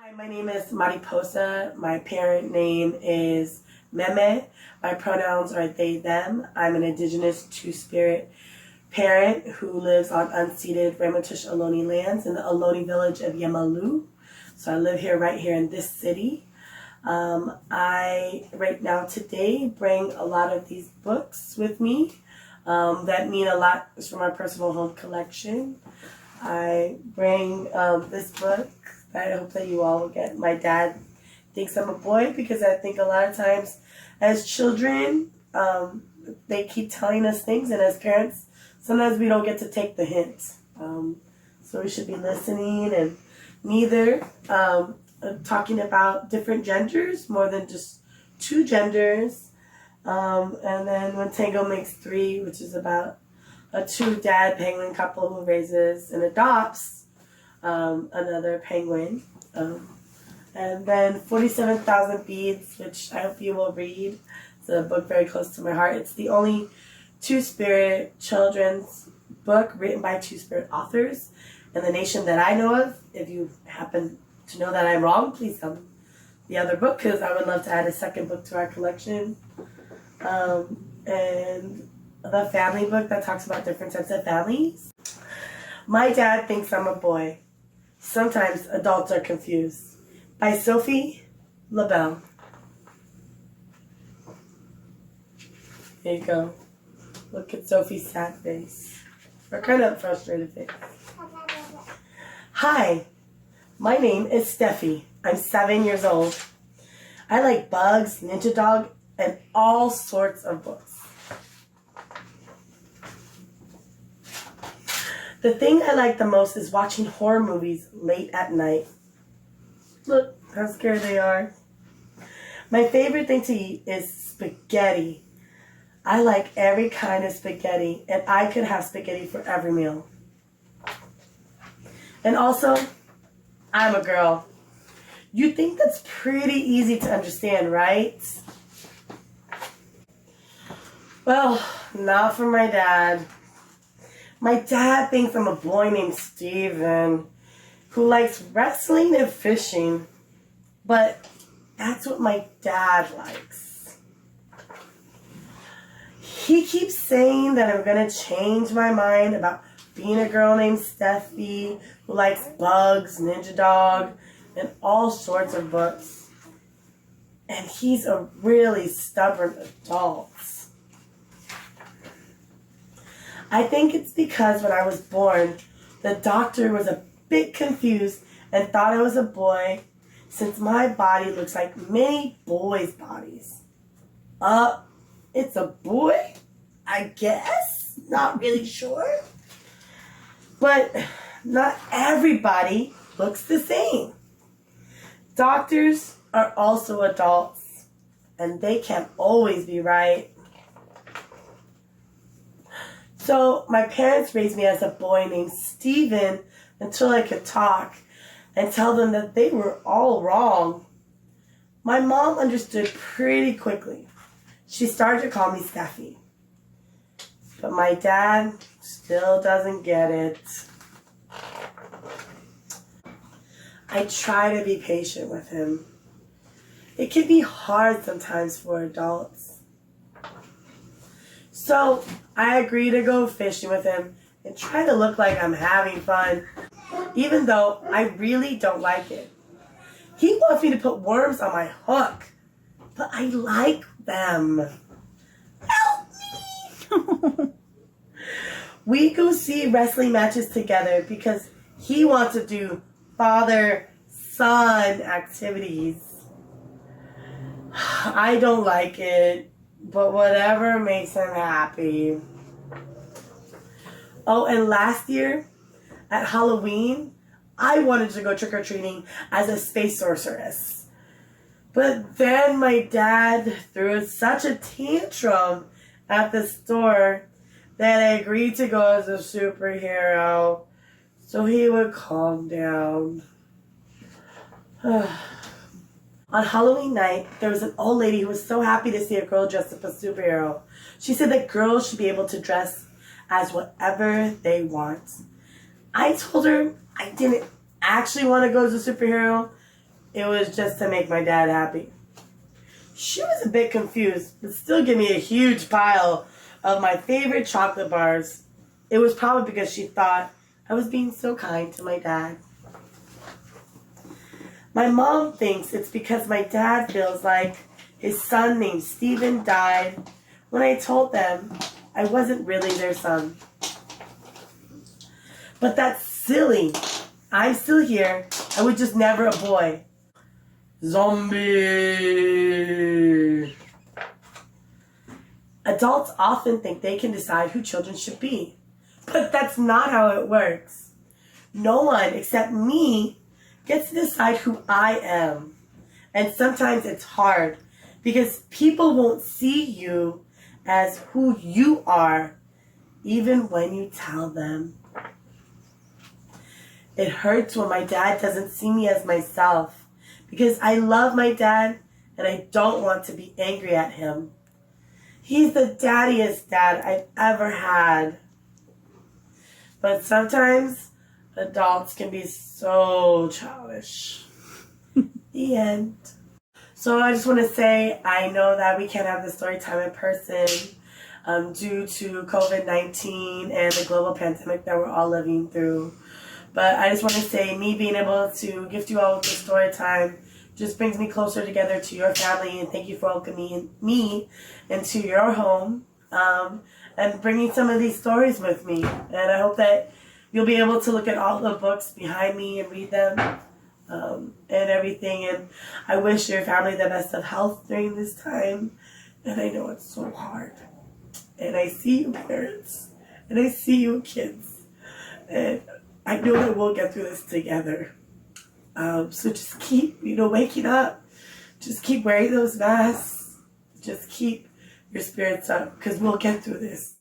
Hi, my name is Mariposa. My parent name is Meme. My pronouns are they, them. I'm an indigenous two-spirit parent who lives on unceded Ramaytush Ohlone lands in the Ohlone village of Yemalu. So I live here right here in this city. I, right now today, bring a lot of these books with me that mean a lot. It's from our personal home collection. I bring this book. I hope that you all will get. My dad thinks I'm a boy because I think a lot of times as children, they keep telling us things, and as parents, sometimes we don't get to take the hint. So we should be listening and neither talking about different genders, more than just two genders. And then When Tango Makes Three, which is about a two-dad penguin couple who raises and adopts another penguin. And then 47,000 Beads, which I hope you will read. It's a book very close to my heart. It's the only two-spirit children's book written by two-spirit authors in the nation that I know of. If you happen to know that I'm wrong, please tell me the other book, because I would love to add a second book to our collection. And the family book that talks about different types of families. My Dad Thinks I'm a Boy. Sometimes Adults Are Confused. By Sophie, Labelle. There you go. Look at Sophie's sad face. Or kind of frustrated face. Hi, my name is Steffi. I'm 7 years old. I like bugs, Ninja Dog, and all sorts of books. The thing I like the most is watching horror movies late at night. Look how scared they are. My favorite thing to eat is spaghetti. I like every kind of spaghetti, and I could have spaghetti for every meal. And also, I'm a girl. You think that's pretty easy to understand, right? Well, not for my dad. My dad thinks I'm a boy named Steven who likes wrestling and fishing, but that's what my dad likes. He keeps saying that I'm going to change my mind about being a girl named Steffi who likes bugs, Ninja Dog, and all sorts of books. And he's a really stubborn adult. I think it's because when I was born, the doctor was a bit confused and thought I was a boy since my body looks like many boys' bodies. It's a boy? I guess? Not really sure. But not everybody looks the same. Doctors are also adults, and they can't always be right. So my parents raised me as a boy named Steven until I could talk and tell them that they were all wrong. My mom understood pretty quickly. She started to call me Steffi. But my dad still doesn't get it. I try to be patient with him. It can be hard sometimes for adults. So I agree to go fishing with him and try to look like I'm having fun, even though I really don't like it. He wants me to put worms on my hook, but I like them. Help me! We go see wrestling matches together because he wants to do father-son activities. I don't like it, but whatever makes him happy. Oh, and last year, at Halloween, I wanted to go trick-or-treating as a space sorceress. But then my dad threw such a tantrum at the store that I agreed to go as a superhero so he would calm down. On Halloween night, there was an old lady who was so happy to see a girl dressed up as a superhero. She said that girls should be able to dress as whatever they want. I told her I didn't actually want to go as a superhero, it was just to make my dad happy. She was a bit confused, but still gave me a huge pile of my favorite chocolate bars. It was probably because she thought I was being so kind to my dad. My mom thinks it's because my dad feels like his son named Steven died when I told them I wasn't really their son. But that's silly. I'm still here. I was just never a boy. Zombie. Adults often think they can decide who children should be. But that's not how it works. No one except me gets to decide who I am. And sometimes it's hard because people won't see you as who you are, even when you tell them. It hurts when my dad doesn't see me as myself because I love my dad and I don't want to be angry at him. He's the daddiest dad I've ever had. But sometimes adults can be so childish. The end. So I just want to say, I know that we can't have the story time in person due to COVID-19 and the global pandemic that we're all living through. But I just want to say, me being able to gift you all with the story time just brings me closer together to your family, and thank you for welcoming me into your home and bringing some of these stories with me. And I hope that you'll be able to look at all the books behind me and read them and everything. And I wish your family the best of health during this time. And I know it's so hard. And I see you parents, and I see you kids, and I know that we'll get through this together. So just keep, waking up. Just keep wearing those masks. Just keep your spirits up, because we'll get through this.